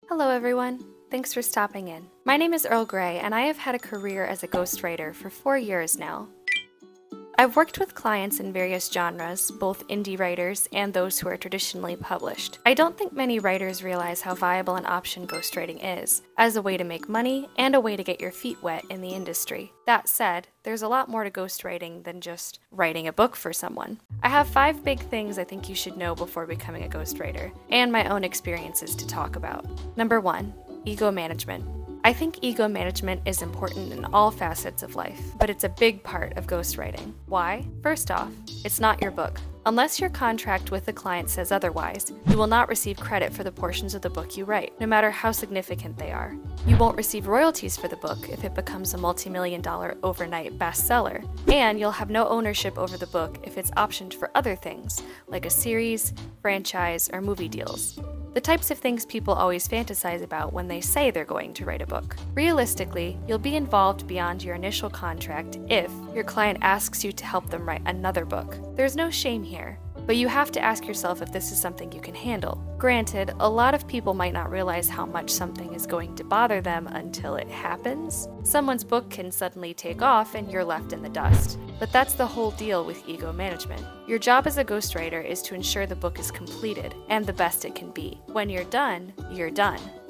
Hello everyone, thanks for stopping in. My name is Earl and I have had a career as a ghostwriter for 4 years now. I've worked with clients in various genres, both indie writers and those who are traditionally published. I don't think many writers realize how viable an option ghostwriting is, as a way to make money and a way to get your feet wet in the industry. That said, there's a lot more to ghostwriting than just writing a book for someone. I have 5 big things I think you should know before becoming a ghostwriter, and my own experiences to talk about. Number 1, ego management. I think ego management is important in all facets of life, but it's a big part of ghostwriting. Why? First off, it's not your book. Unless your contract with the client says otherwise, you will not receive credit for the portions of the book you write, no matter how significant they are. You won't receive royalties for the book if it becomes a multi-million-dollar overnight bestseller, and you'll have no ownership over the book if it's optioned for other things, like a series, franchise, or movie deals. The types of things people always fantasize about when they say they're going to write a book. Realistically, you'll be involved beyond your initial contract if your client asks you to help them write another book. There's no shame here, but you have to ask yourself if this is something you can handle. Granted, a lot of people might not realize how much something is going to bother them until it happens. Someone's book can suddenly take off and you're left in the dust. But that's the whole deal with ego management. Your job as a ghostwriter is to ensure the book is completed and the best it can be. When you're done,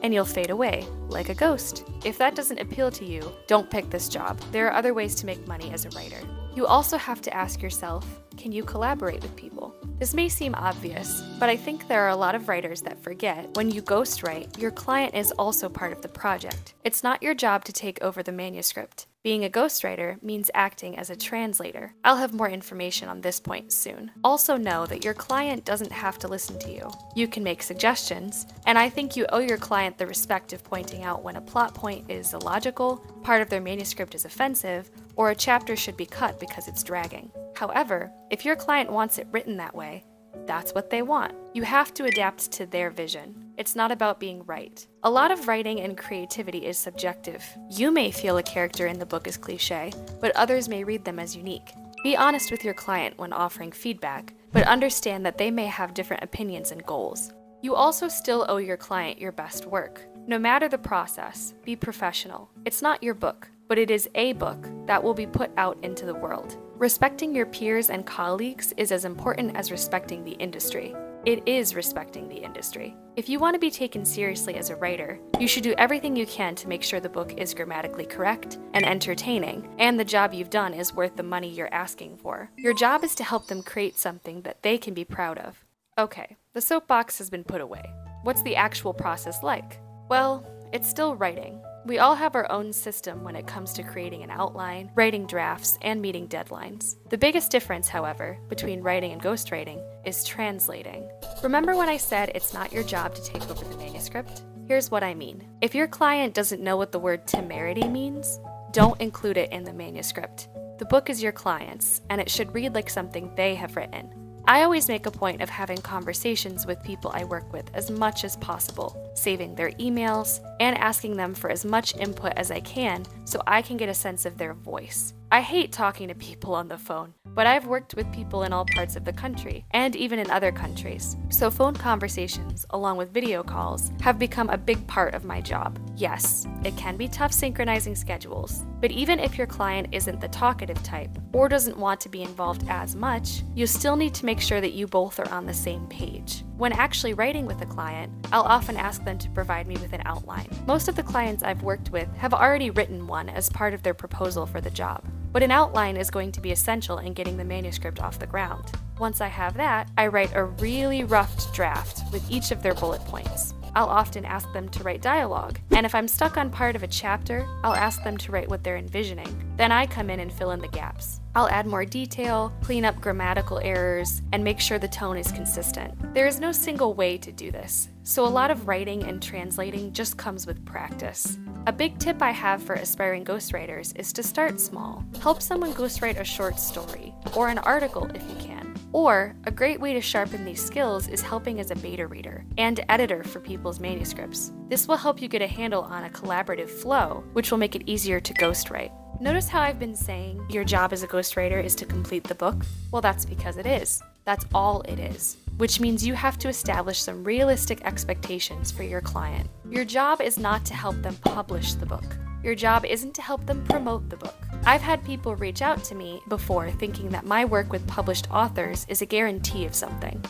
and you'll fade away, like a ghost. If that doesn't appeal to you, don't pick this job. There are other ways to make money as a writer. You also have to ask yourself, can you collaborate with people? This may seem obvious, but I think there are a lot of writers that forget when you ghostwrite, your client is also part of the project. It's not your job to take over the manuscript. Being a ghostwriter means acting as a translator. I'll have more information on this point soon. Also know that your client doesn't have to listen to you. You can make suggestions, and I think you owe your client the respect of pointing out when a plot point is illogical, part of their manuscript is offensive, or a chapter should be cut because it's dragging. However, if your client wants it written that way, that's what they want. You have to adapt to their vision. It's not about being right. A lot of writing and creativity is subjective. You may feel a character in the book is cliché, but others may read them as unique. Be honest with your client when offering feedback, but understand that they may have different opinions and goals. You also still owe your client your best work. No matter the process, be professional. It's not your book, but it is a book that will be put out into the world. Respecting your peers and colleagues is as important as respecting the industry. It is respecting the industry. If you want to be taken seriously as a writer, you should do everything you can to make sure the book is grammatically correct and entertaining, and the job you've done is worth the money you're asking for. Your job is to help them create something that they can be proud of. Okay, the soapbox has been put away. What's the actual process like? Well, it's still writing. We all have our own system when it comes to creating an outline, writing drafts, and meeting deadlines. The biggest difference, however, between writing and ghostwriting is translating. Remember when I said it's not your job to take over the manuscript? Here's what I mean. If your client doesn't know what the word temerity means, don't include it in the manuscript. The book is your client's, and it should read like something they have written. I always make a point of having conversations with people I work with as much as possible, saving their emails, and asking them for as much input as I can so I can get a sense of their voice. I hate talking to people on the phone, but I've worked with people in all parts of the country, and even in other countries. So phone conversations, along with video calls, have become a big part of my job. Yes, it can be tough synchronizing schedules, but even if your client isn't the talkative type, or doesn't want to be involved as much, you still need to make sure that you both are on the same page. When actually writing with a client, I'll often ask them to provide me with an outline. Most of the clients I've worked with have already written one as part of their proposal for the job, but an outline is going to be essential in getting the manuscript off the ground. Once I have that, I write a really rough draft with each of their bullet points. I'll often ask them to write dialogue, and if I'm stuck on part of a chapter, I'll ask them to write what they're envisioning. Then I come in and fill in the gaps. I'll add more detail, clean up grammatical errors, and make sure the tone is consistent. There is no single way to do this, so a lot of writing and translating just comes with practice. A big tip I have for aspiring ghostwriters is to start small. Help someone ghostwrite a short story, or an article if you can. Or, a great way to sharpen these skills is helping as a beta reader and editor for people's manuscripts. This will help you get a handle on a collaborative flow, which will make it easier to ghostwrite. Notice how I've been saying your job as a ghostwriter is to complete the book? Well, that's because it is. That's all it is. which means you have to establish some realistic expectations for your client. Your job is not to help them publish the book. Your job isn't to help them promote the book. I've had people reach out to me before thinking that my work with published authors is a guarantee of something.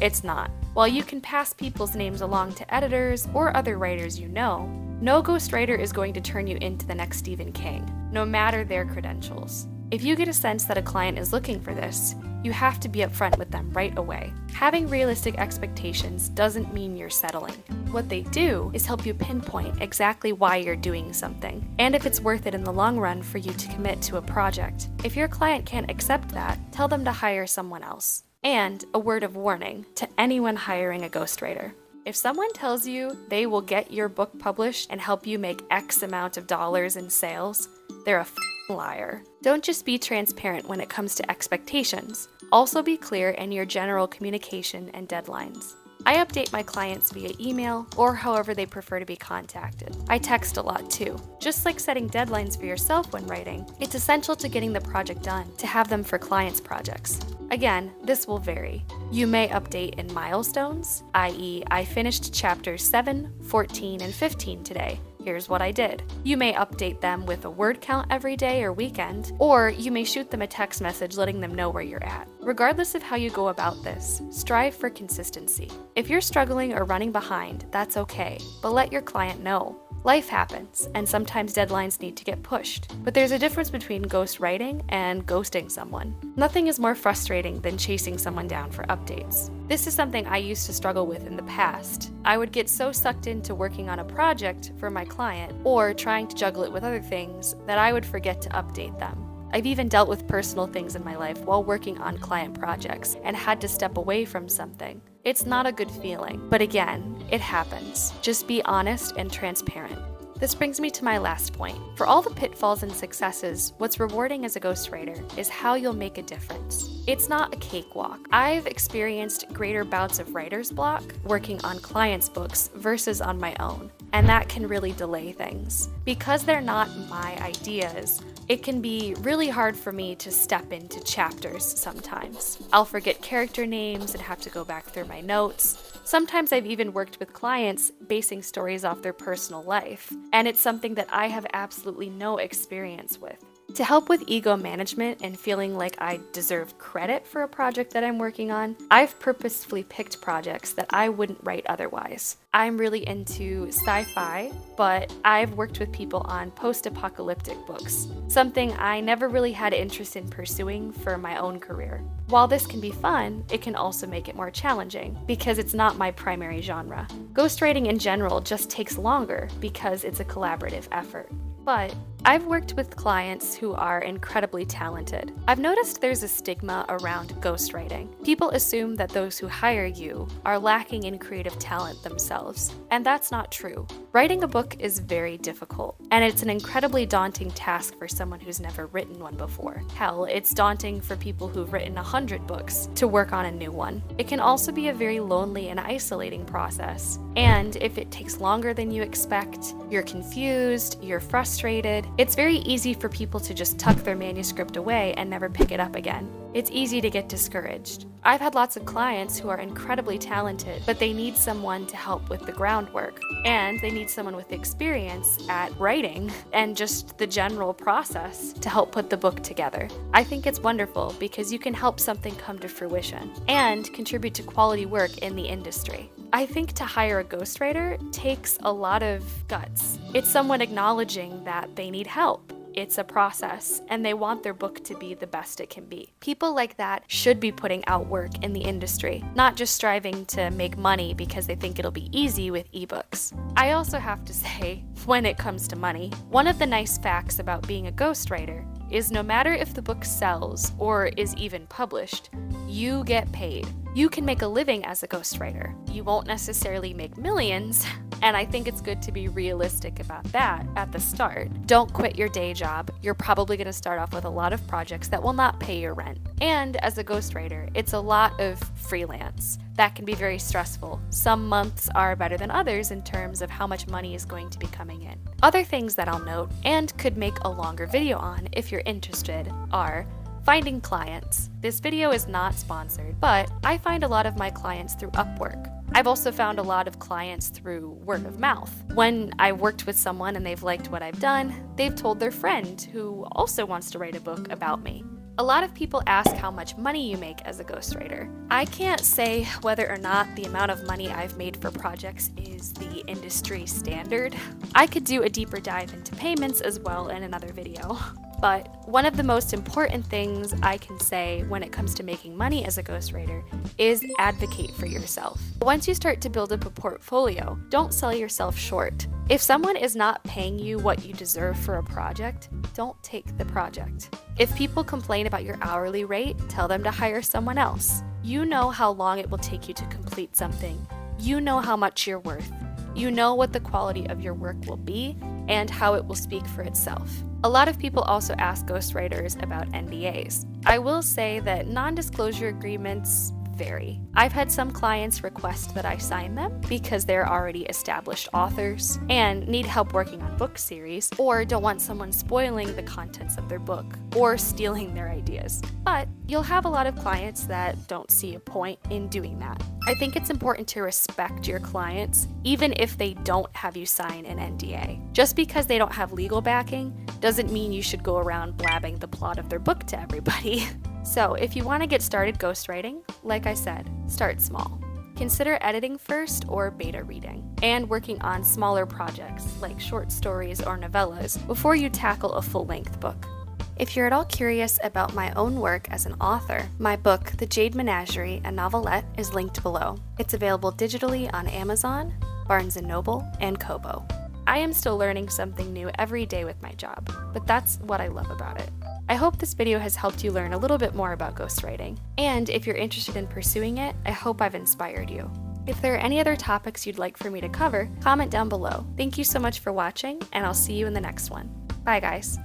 It's not. While you can pass people's names along to editors or other writers you know, no ghostwriter is going to turn you into the next Stephen King, no matter their credentials. If you get a sense that a client is looking for this, you have to be upfront with them right away. Having realistic expectations doesn't mean you're settling. What they do is help you pinpoint exactly why you're doing something, and if it's worth it in the long run for you to commit to a project. If your client can't accept that, tell them to hire someone else. And a word of warning to anyone hiring a ghostwriter. If someone tells you they will get your book published and help you make X amount of dollars in sales, they're a liar. Don't just be transparent when it comes to expectations. Also be clear in your general communication and deadlines. I update my clients via email or however they prefer to be contacted. I text a lot too. Just like setting deadlines for yourself when writing, it's essential to getting the project done to have them for clients' projects. Again, this will vary. You may update in milestones, i.e., I finished chapters 7, 14, and 15 today. Here's what I did. You may update them with a word count every day or weekend, or you may shoot them a text message letting them know where you're at. Regardless of how you go about this, strive for consistency. If you're struggling or running behind, that's okay, but let your client know. Life happens, and sometimes deadlines need to get pushed. But there's a difference between ghostwriting and ghosting someone. Nothing is more frustrating than chasing someone down for updates. This is something I used to struggle with in the past. I would get so sucked into working on a project for my client, or trying to juggle it with other things, that I would forget to update them. I've even dealt with personal things in my life while working on client projects and had to step away from something. It's not a good feeling, but again, it happens. Just be honest and transparent. This brings me to my last point. For all the pitfalls and successes, what's rewarding as a ghostwriter is how you'll make a difference. It's not a cakewalk. I've experienced greater bouts of writer's block working on clients' books versus on my own, and that can really delay things. Because they're not my ideas, it can be really hard for me to step into chapters sometimes. I'll forget character names and have to go back through my notes. Sometimes I've even worked with clients basing stories off their personal life, and it's something that I have absolutely no experience with. To help with ego management and feeling like I deserve credit for a project that I'm working on, I've purposefully picked projects that I wouldn't write otherwise. I'm really into sci-fi, but I've worked with people on post-apocalyptic books, something I never really had interest in pursuing for my own career. While this can be fun, it can also make it more challenging, because it's not my primary genre. Ghostwriting in general just takes longer because it's a collaborative effort. But I've worked with clients who are incredibly talented. I've noticed there's a stigma around ghostwriting. People assume that those who hire you are lacking in creative talent themselves, and that's not true. Writing a book is very difficult, and it's an incredibly daunting task for someone who's never written one before. Hell, it's daunting for people who've written 100 books to work on a new one. It can also be a very lonely and isolating process, and if it takes longer than you expect, you're confused, you're frustrated, it's very easy for people to just tuck their manuscript away and never pick it up again. It's easy to get discouraged. I've had lots of clients who are incredibly talented, but they need someone to help with the groundwork, and they need someone with experience at writing and just the general process to help put the book together. I think it's wonderful because you can help something come to fruition and contribute to quality work in the industry. I think to hire a ghostwriter takes a lot of guts. It's someone acknowledging that they need help. It's a process, and they want their book to be the best it can be. People like that should be putting out work in the industry, not just striving to make money because they think it'll be easy with ebooks. I also have to say, when it comes to money, one of the nice facts about being a ghostwriter is no matter if the book sells or is even published, you get paid. You can make a living as a ghostwriter. You won't necessarily make millions, and I think it's good to be realistic about that at the start. Don't quit your day job. You're probably going to start off with a lot of projects that will not pay your rent. And as a ghostwriter, it's a lot of freelance. That can be very stressful. Some months are better than others in terms of how much money is going to be coming in. Other things that I'll note, and could make a longer video on if you're interested, are Finding clients. This video is not sponsored, but I find a lot of my clients through Upwork. I've also found a lot of clients through word of mouth. When I worked with someone and they've liked what I've done, they've told their friend who also wants to write a book about me. A lot of people ask how much money you make as a ghostwriter. I can't say whether or not the amount of money I've made for projects is the industry standard. I could do a deeper dive into payments as well in another video. But one of the most important things I can say when it comes to making money as a ghostwriter is advocate for yourself. Once you start to build up a portfolio, don't sell yourself short. If someone is not paying you what you deserve for a project, don't take the project. If people complain about your hourly rate, tell them to hire someone else. You know how long it will take you to complete something. You know how much you're worth. You know what the quality of your work will be and how it will speak for itself. A lot of people also ask ghostwriters about NDAs. I will say that non-disclosure agreements vary. I've had some clients request that I sign them because they're already established authors and need help working on book series, or don't want someone spoiling the contents of their book or stealing their ideas. But you'll have a lot of clients that don't see a point in doing that. I think it's important to respect your clients, even if they don't have you sign an NDA. Just because they don't have legal backing doesn't mean you should go around blabbing the plot of their book to everybody. So if you want to get started ghostwriting, like I said, start small. Consider editing first or beta reading, and working on smaller projects like short stories or novellas before you tackle a full-length book. If you're at all curious about my own work as an author, my book, The Jade Menagerie, a novelette, is linked below. It's available digitally on Amazon, Barnes & Noble, and Kobo. I am still learning something new every day with my job, but that's what I love about it. I hope this video has helped you learn a little bit more about ghostwriting, and if you're interested in pursuing it, I hope I've inspired you. If there are any other topics you'd like for me to cover, comment down below. Thank you so much for watching, and I'll see you in the next one. Bye guys!